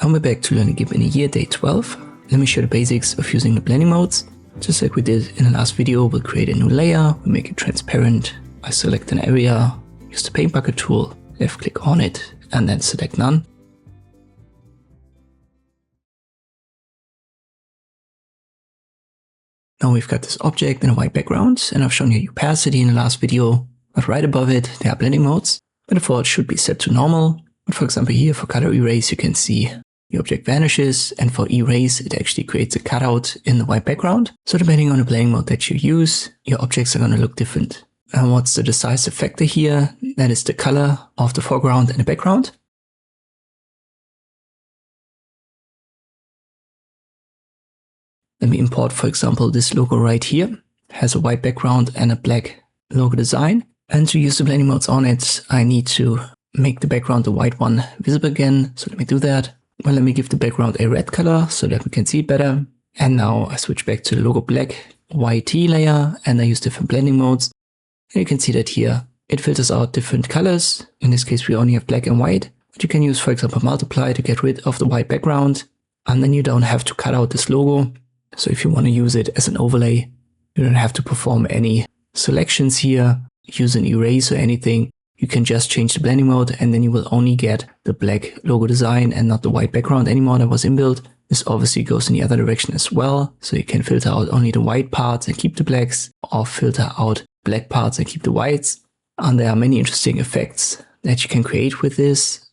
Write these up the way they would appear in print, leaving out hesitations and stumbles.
and we're back to learning Gimp in a year, day 12. Let me show the basics of using the blending modes. Just like we did in the last video, we'll create a new layer, we'll make it transparent. I select an area, use the paint bucket tool, left click on it, and then select none. Now we've got this object in a white background, and I've shown you opacity in the last video, but right above it there are blending modes. By default it should be set to normal, but for example here for color erase you can see the object vanishes, and for erase it actually creates a cutout in the white background. So depending on the blending mode that you use, your objects are going to look different. And what's the decisive factor here? That is the color of the foreground and the background. Let me import, for example, this logo right here. It has a white background and a black logo design. And to use the blending modes on it, I need to make the background, the white one, visible again. So let me do that. Well, let me give the background a red color so that we can see it better. And now I switch back to the logo black YT layer and I use different blending modes. And you can see that here it filters out different colors. In this case, we only have black and white, but you can use, for example, multiply to get rid of the white background. And then you don't have to cut out this logo. So if you want to use it as an overlay, you don't have to perform any selections here, use an erase or anything. You can just change the blending mode and then you will only get the black logo design and not the white background anymore that was inbuilt. This obviously goes in the other direction as well. So you can filter out only the white parts and keep the blacks, or filter out black parts and keep the whites. And there are many interesting effects that you can create with this.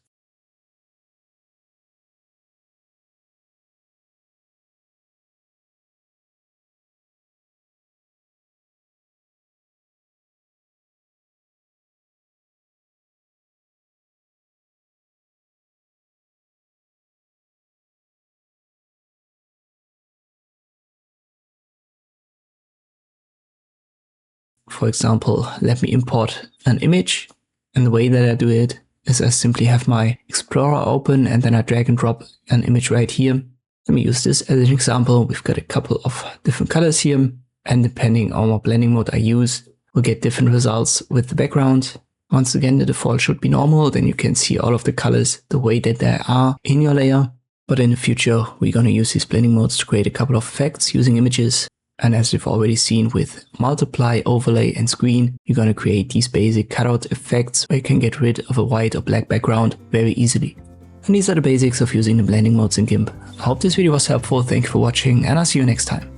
For example, let me import an image, and the way that I do it is I simply have my Explorer open and then I drag and drop an image right here. Let me use this as an example. We've got a couple of different colors here, and depending on what blending mode I use, we'll get different results with the background. Once again, the default should be normal, then you can see all of the colors the way that they are in your layer. But in the future, we're going to use these blending modes to create a couple of effects using images. And as you've already seen with multiply, overlay and screen, you're going to create these basic cutout effects where you can get rid of a white or black background very easily. And these are the basics of using the blending modes in Gimp. I hope this video was helpful, thank you for watching, and I'll see you next time.